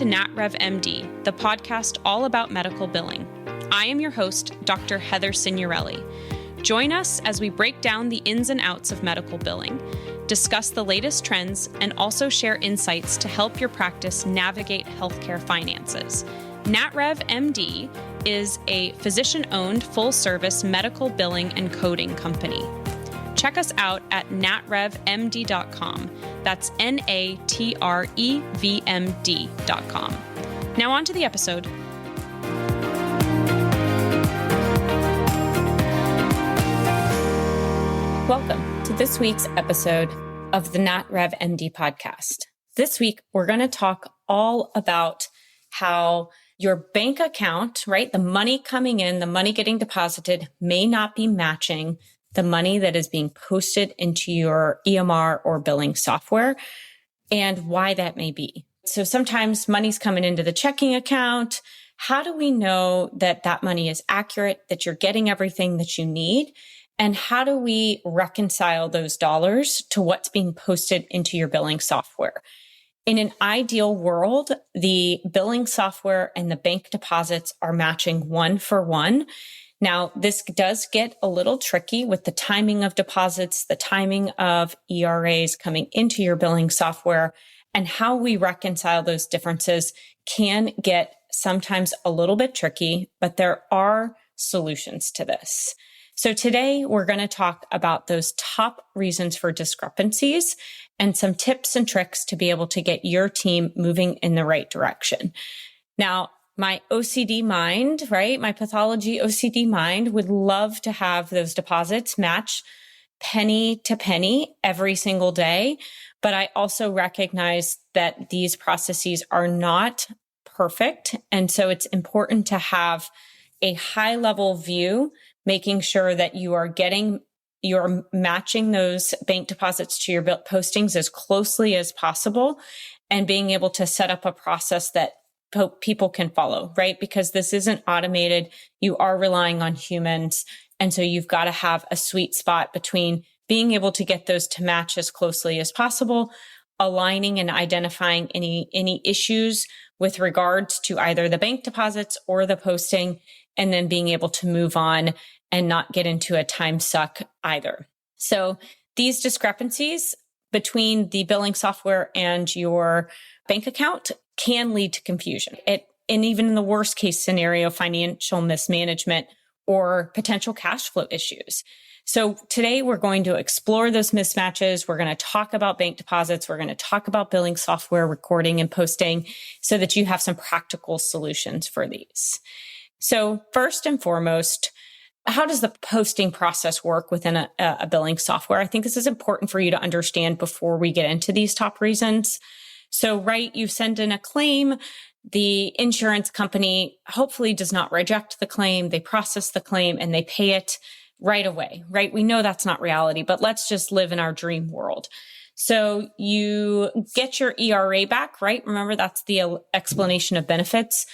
to NatRev MD, the podcast all about medical billing. I am your host, Dr. Heather Signorelli. Join us as we break down the ins and outs of medical billing, discuss the latest trends, and also share insights to help your practice navigate healthcare finances. NatRev MD is a physician-owned full-service medical billing and coding company. Check us out at natrevmd.com. That's natrevmd.com. Now on to the episode. Welcome to this week's episode of the NatRev MD podcast. This week, we're going to talk all about how your bank account, right, the money coming in, the money getting deposited may not be matching the money that is being posted into your EMR or billing software, and why that may be. So sometimes money's coming into the checking account. How do we know that that money is accurate, that you're getting everything that you need? And how do we reconcile those dollars to what's being posted into your billing software? In an ideal world, the billing software and the bank deposits are matching one for one. Now, this does get a little tricky with the timing of deposits, the timing of ERAs coming into your billing software, and how we reconcile those differences can get sometimes a little bit tricky, but there are solutions to this. So today we're going to talk about those top reasons for discrepancies and some tips and tricks to be able to get your team moving in the right direction. Now, my OCD mind, right? My pathology OCD mind would love to have those deposits match penny to penny every single day. But I also recognize that these processes are not perfect. And so it's important to have a high level view, making sure that you're matching those bank deposits to your bill postings as closely as possible and being able to set up a process that people can follow, right? Because this isn't automated. You are relying on humans. And so you've got to have a sweet spot between being able to get those to match as closely as possible, aligning and identifying any issues with regards to either the bank deposits or the posting, and then being able to move on and not get into a time suck either. So these discrepancies between the billing software and your bank account can lead to confusion. And even in the worst case scenario, financial mismanagement or potential cash flow issues. So today we're going to explore those mismatches. We're going to talk about bank deposits. We're going to talk about billing software recording and posting so that you have some practical solutions for these. So first and foremost, how does the posting process work within a billing software? I think this is important for you to understand before we get into these top reasons. So, right, you send in a claim. The insurance company hopefully does not reject the claim. They process the claim and they pay it right away, right? We know that's not reality, but let's just live in our dream world. So you get your ERA back, right? Remember, that's the explanation of benefits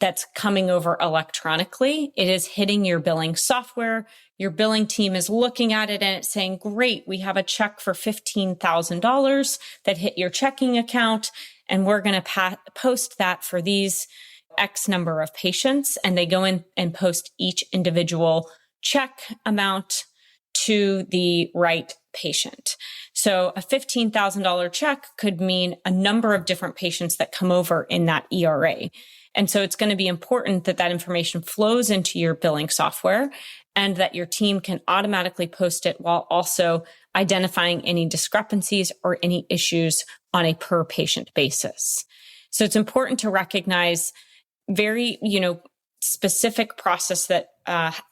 that's coming over electronically. It is hitting your billing software. Your billing team is looking at it and it's saying, great, we have a check for $15,000 that hit your checking account. And we're going to post that for these X number of patients. And they go in and post each individual check amount to the right patient. So a $15,000 check could mean a number of different patients that come over in that ERA. And so it's going to be important that that information flows into your billing software and that your team can automatically post it while also identifying any discrepancies or any issues on a per patient basis. So it's important to recognize very, specific process that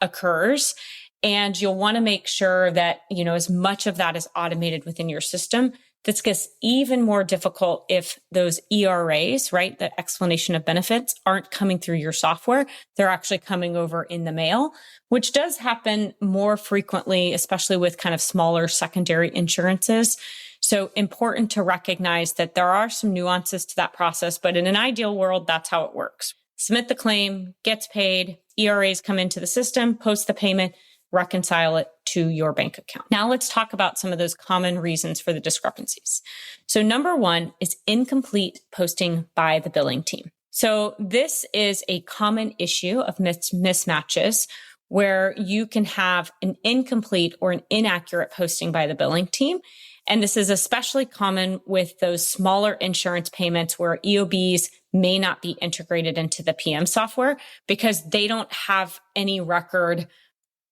occurs. And you'll want to make sure that, as much of that is automated within your system. This gets even more difficult if those ERAs, right, the explanation of benefits, aren't coming through your software. They're actually coming over in the mail, which does happen more frequently, especially with kind of smaller secondary insurances. So important to recognize that there are some nuances to that process, but in an ideal world, that's how it works. Submit the claim, gets paid, ERAs come into the system, post the payment, reconcile it to your bank account. Now let's talk about some of those common reasons for the discrepancies. So number one is incomplete posting by the billing team. So this is a common issue of mismatches where you can have an incomplete or an inaccurate posting by the billing team. And this is especially common with those smaller insurance payments where EOBs may not be integrated into the PM software because they don't have any record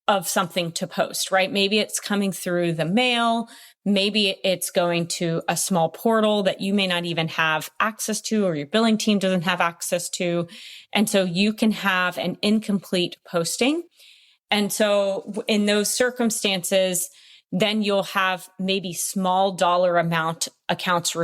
of something to post, right? Maybe it's coming through the mail. Maybe it's going to a small portal that you may not even have access to or your billing team doesn't have access to. And so you can have an incomplete posting. And so in those circumstances, then you'll have maybe small dollar amount accounts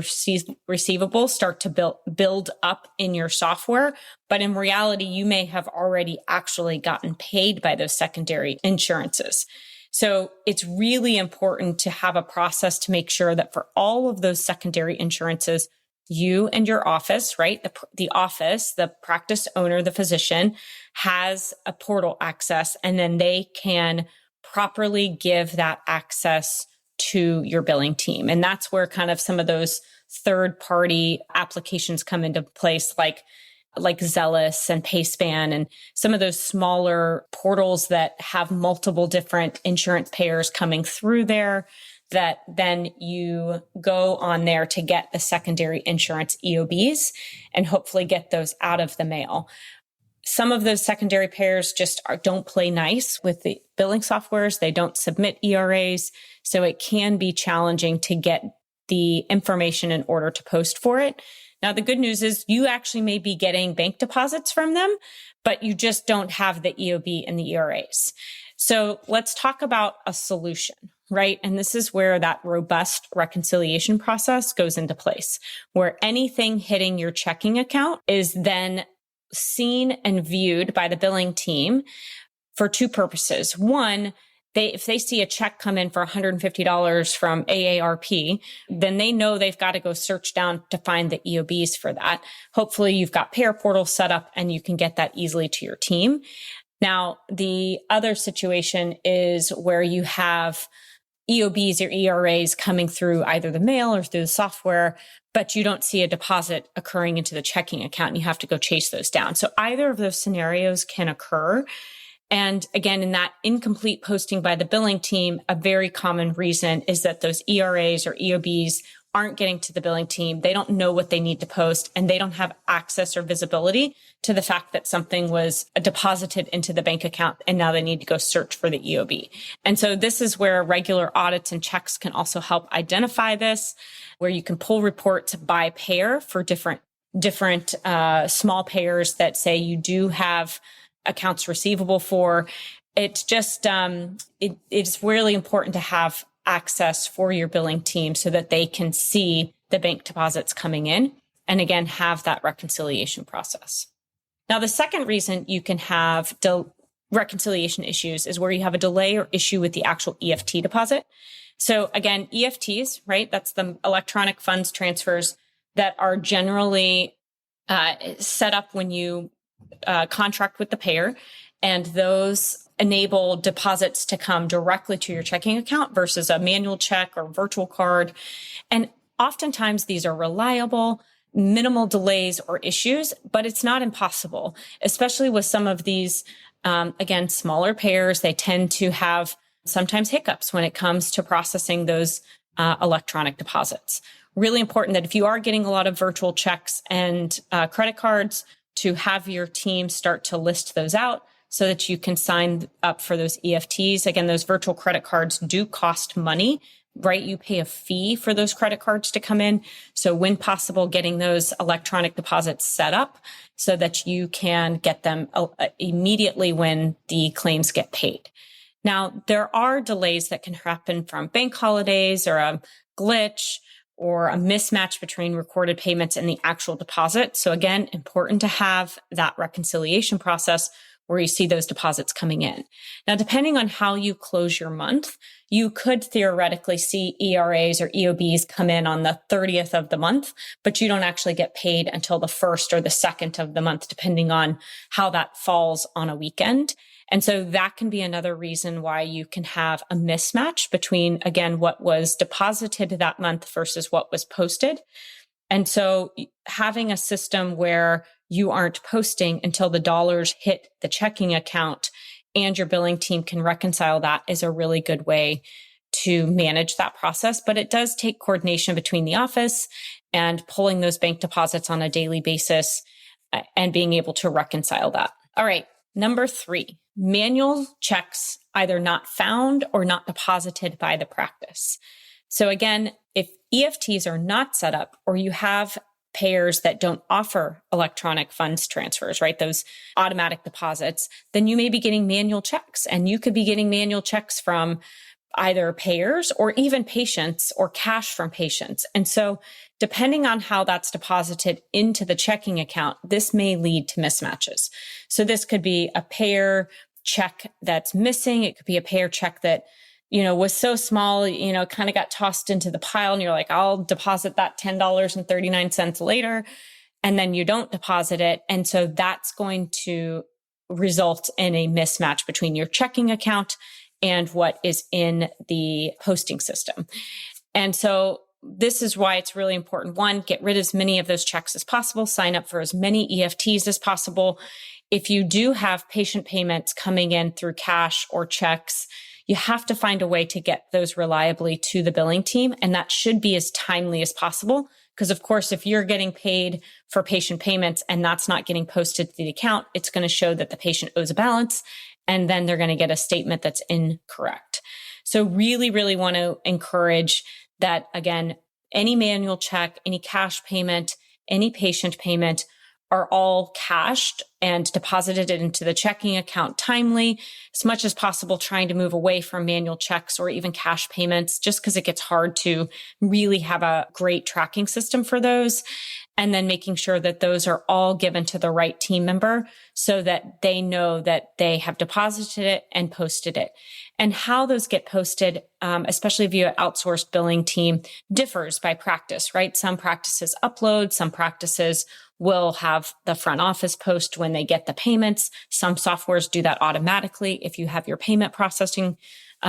receivable start to build up in your software. But in reality, you may have already actually gotten paid by those secondary insurances. So it's really important to have a process to make sure that for all of those secondary insurances, you and your office, right? The office, the practice owner, the physician has a portal access, and then they can properly give that access to your billing team. And that's where kind of some of those third-party applications come into place, like Zealous and PaySpan and some of those smaller portals that have multiple different insurance payers coming through there, that then you go on there to get the secondary insurance EOBs and hopefully get those out of the mail. Some of those secondary payers just don't play nice with the billing softwares. They don't submit ERAs. So it can be challenging to get the information in order to post for it. Now, the good news is you actually may be getting bank deposits from them, but you just don't have the EOB and the ERAs. So let's talk about a solution, right? And this is where that robust reconciliation process goes into place, where anything hitting your checking account is then seen and viewed by the billing team for two purposes. One, if they see a check come in for $150 from AARP, then they know they've got to go search down to find the EOBs for that. Hopefully you've got payer portal set up and you can get that easily to your team. Now, the other situation is where you have EOBs or ERAs coming through either the mail or through the software, but you don't see a deposit occurring into the checking account and you have to go chase those down. So either of those scenarios can occur. And again, in that incomplete posting by the billing team, a very common reason is that those ERAs or EOBs aren't getting to the billing team. They don't know what they need to post, and they don't have access or visibility to the fact that something was deposited into the bank account, and now they need to go search for the EOB. And so this is where regular audits and checks can also help identify this, where you can pull reports by payer for different small payers that say you do have accounts receivable for. It's just, it's really important to have access for your billing team so that they can see the bank deposits coming in and again, have that reconciliation process. Now, the second reason you can have reconciliation issues is where you have a delay or issue with the actual EFT deposit. So again, EFTs, right? That's the electronic funds transfers that are generally set up when you contract with the payer, and those enable deposits to come directly to your checking account versus a manual check or virtual card. And oftentimes these are reliable, minimal delays or issues, but it's not impossible, especially with some of these, again, smaller payers. They tend to have sometimes hiccups when it comes to processing those electronic deposits. Really important that if you are getting a lot of virtual checks and credit cards, to have your team start to list those out so that you can sign up for those EFTs. Again, those virtual credit cards do cost money, right? You pay a fee for those credit cards to come in. So when possible, getting those electronic deposits set up so that you can get them immediately when the claims get paid. Now, there are delays that can happen from bank holidays or a glitch or a mismatch between recorded payments and the actual deposit. So again, important to have that reconciliation process where you see those deposits coming in. Now, depending on how you close your month, you could theoretically see ERAs or EOBs come in on the 30th of the month, but you don't actually get paid until the 1st or the 2nd of the month, depending on how that falls on a weekend. And so that can be another reason why you can have a mismatch between, again, what was deposited that month versus what was posted. And so having a system where you aren't posting until the dollars hit the checking account and your billing team can reconcile that is a really good way to manage that process. But it does take coordination between the office and pulling those bank deposits on a daily basis and being able to reconcile that. All right. Number 3, manual checks either not found or not deposited by the practice. So again, if EFTs are not set up or you have payers that don't offer electronic funds transfers, right? Those automatic deposits, then you may be getting manual checks, and you could be getting manual checks from either payers or even patients or cash from patients. And so depending on how that's deposited into the checking account, this may lead to mismatches. So this could be a payer check that's missing. It could be a payer check that, was so small, kind of got tossed into the pile and you're like, I'll deposit that $10.39 later. And then you don't deposit it. And so that's going to result in a mismatch between your checking account and what is in the posting system. And so this is why it's really important. 1, get rid of as many of those checks as possible, sign up for as many EFTs as possible. If you do have patient payments coming in through cash or checks, you have to find a way to get those reliably to the billing team. And that should be as timely as possible. Because of course, if you're getting paid for patient payments and that's not getting posted to the account, it's going to show that the patient owes a balance. And then they're going to get a statement that's incorrect. So really, really want to encourage that, again, any manual check, any cash payment, any patient payment are all cashed and deposited into the checking account timely, as much as possible, trying to move away from manual checks or even cash payments, just because it gets hard to really have a great tracking system for those. And then making sure that those are all given to the right team member so that they know that they have deposited it and posted it. And how those get posted, especially if you have an outsourced billing team, differs by practice, right? Some practices upload, some practices will have the front office post when they get the payments. Some softwares do that automatically if you have your payment processing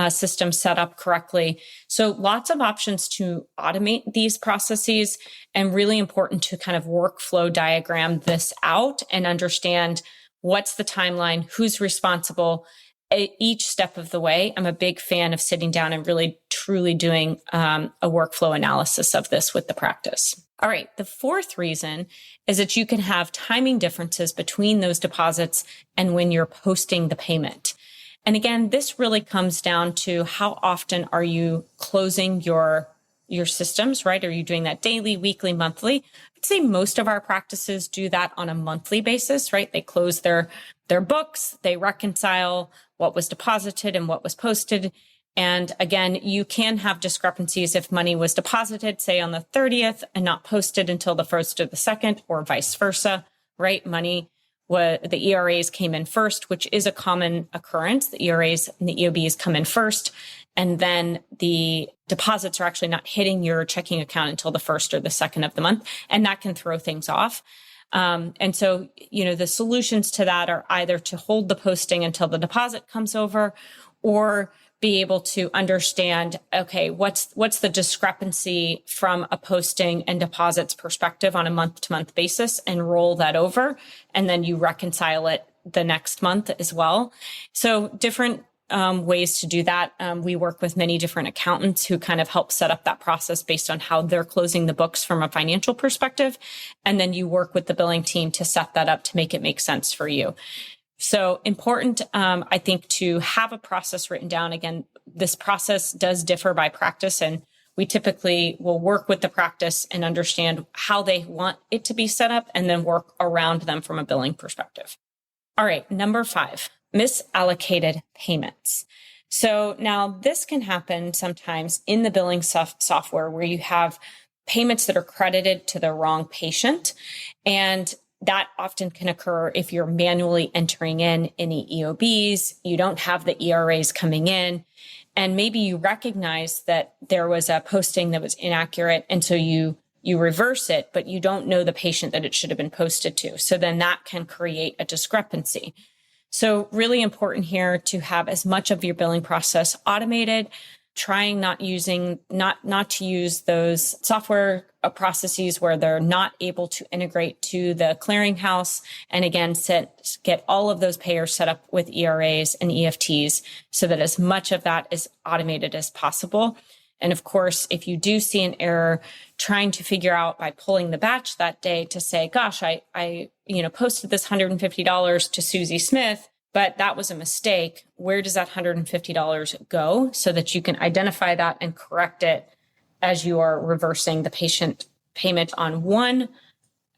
system set up correctly. So lots of options to automate these processes, and really important to kind of workflow diagram this out and understand what's the timeline, who's responsible at each step of the way. I'm a big fan of sitting down and really truly doing a workflow analysis of this with the practice. All right. The 4th reason is that you can have timing differences between those deposits and when you're posting the payment. And again, this really comes down to how often are you closing your systems, right? Are you doing that daily, weekly, monthly? I'd say most of our practices do that on a monthly basis, right? They close their books, they reconcile what was deposited and what was posted. And again, you can have discrepancies if money was deposited, say on the 30th and not posted until the 1st or the 2nd, or vice versa, right? The ERAs came in first, which is a common occurrence. The ERAs and the EOBs come in first, and then the deposits are actually not hitting your checking account until the 1st or the 2nd of the month, and that can throw things off. And so, the solutions to that are either to hold the posting until the deposit comes over, or be able to understand, okay, what's the discrepancy from a posting and deposits perspective on a month-to-month basis, and roll that over, and then you reconcile it the next month as well. So different ways to do that. We work with many different accountants who kind of help set up that process based on how they're closing the books from a financial perspective. And then you work with the billing team to set that up to make it make sense for you. So important, I think, to have a process written down. Again, this process does differ by practice, and we typically will work with the practice and understand how they want it to be set up and then work around them from a billing perspective. All right, number 5, misallocated payments. So now this can happen sometimes in the billing software where you have payments that are credited to the wrong patient, and that often can occur if you're manually entering in any EOBs, you don't have the ERAs coming in, and maybe you recognize that there was a posting that was inaccurate, and so you reverse it, but you don't know the patient that it should have been posted to. So then that can create a discrepancy. So really important here to have as much of your billing process automated, trying not to use those software processes where they're not able to integrate to the clearinghouse. And again, get all of those payers set up with ERAs and EFTs so that as much of that is automated as possible. And of course, if you do see an error, trying to figure out by pulling the batch that day to say, gosh, I posted this $150 to Susie Smith, but that was a mistake. Where does that $150 go so that you can identify that and correct it as you are reversing the patient payment on one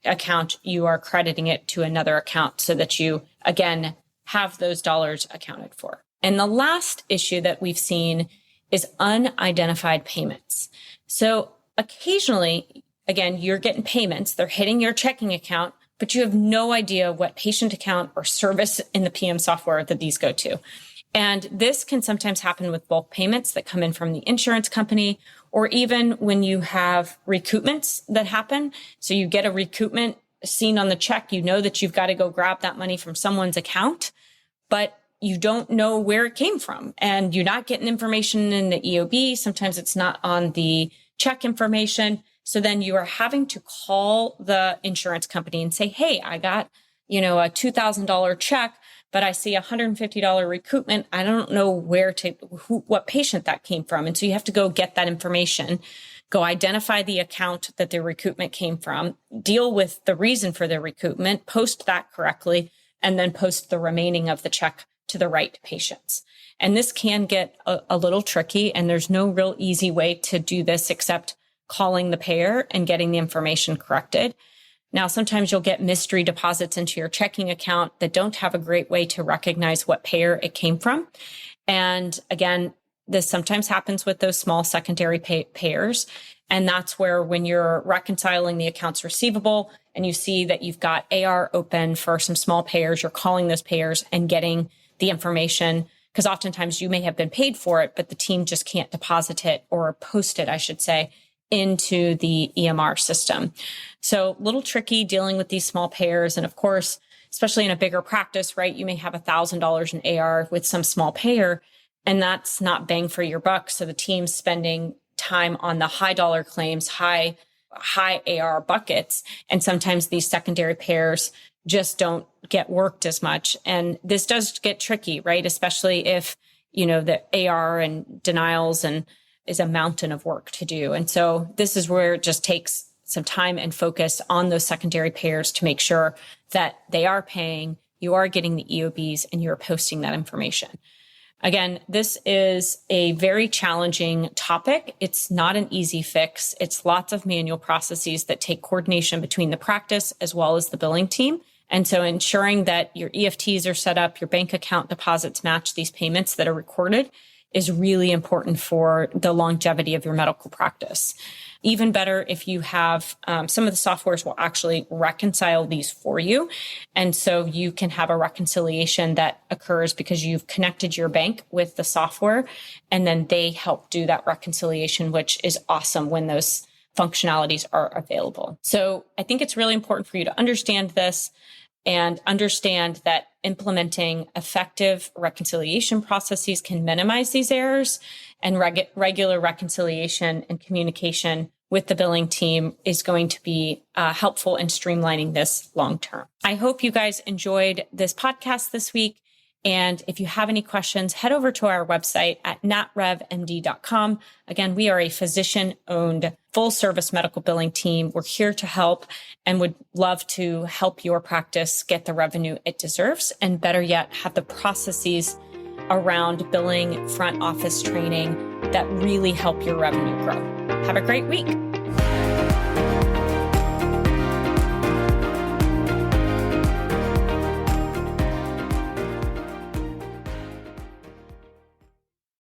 account, you are crediting it to another account so that you, again, have those dollars accounted for. And the last issue that we've seen is unidentified payments. So occasionally, again, you're getting payments, they're hitting your checking account, but you have no idea what patient account or service in the PM software that these go to. And this can sometimes happen with bulk payments that come in from the insurance company, or even when you have recoupments that happen. So you get a recoupment seen on the check, you know that you've got to go grab that money from someone's account, but you don't know where it came from, and you're not getting information in the EOB. Sometimes it's not on the check information. So then you are having to call the insurance company and say, hey, I got, a $2,000 check, but I see a $150 recoupment. I don't know what patient that came from. And so you have to go get that information, go identify the account that the recoupment came from, deal with the reason for the recoupment, post that correctly, and then post the remaining of the check to the right patients. And this can get a little tricky, and there's no real easy way to do this except calling the payer and getting the information corrected. Now, sometimes you'll get mystery deposits into your checking account that don't have a great way to recognize what payer it came from. And again, this sometimes happens with those small secondary payers. And that's where when you're reconciling the accounts receivable and you see that you've got AR open for some small payers, you're calling those payers and getting the information, because oftentimes you may have been paid for it, but the team just can't deposit it or post it, I should say, into the EMR system. So a little tricky dealing with these small payers. And of course, especially in a bigger practice, right, you may have $1,000 in AR with some small payer, and that's not bang for your buck. So the team's spending time on the high dollar claims, high AR buckets. And sometimes these secondary payers just don't get worked as much. And this does get tricky, right? Especially if, the AR and denials and is a mountain of work to do. And so this is where it just takes some time and focus on those secondary payers to make sure that they are paying, you are getting the EOBs, and you're posting that information. Again, this is a very challenging topic. It's not an easy fix. It's lots of manual processes that take coordination between the practice as well as the billing team. And so ensuring that your EFTs are set up, your bank account deposits match these payments that are recorded is really important for the longevity of your medical practice. Even better if you have some of the softwares will actually reconcile these for you. And so you can have a reconciliation that occurs because you've connected your bank with the software, and then they help do that reconciliation, which is awesome when those functionalities are available. So I think it's really important for you to understand this and understand that implementing effective reconciliation processes can minimize these errors, and regular reconciliation and communication with the billing team is going to be helpful in streamlining this long term. I hope you guys enjoyed this podcast this week. And if you have any questions, head over to our website at natrevmd.com. Again, we are a physician-owned full-service medical billing team. We're here to help and would love to help your practice get the revenue it deserves, and better yet, have the processes around billing, front office training that really help your revenue grow. Have a great week.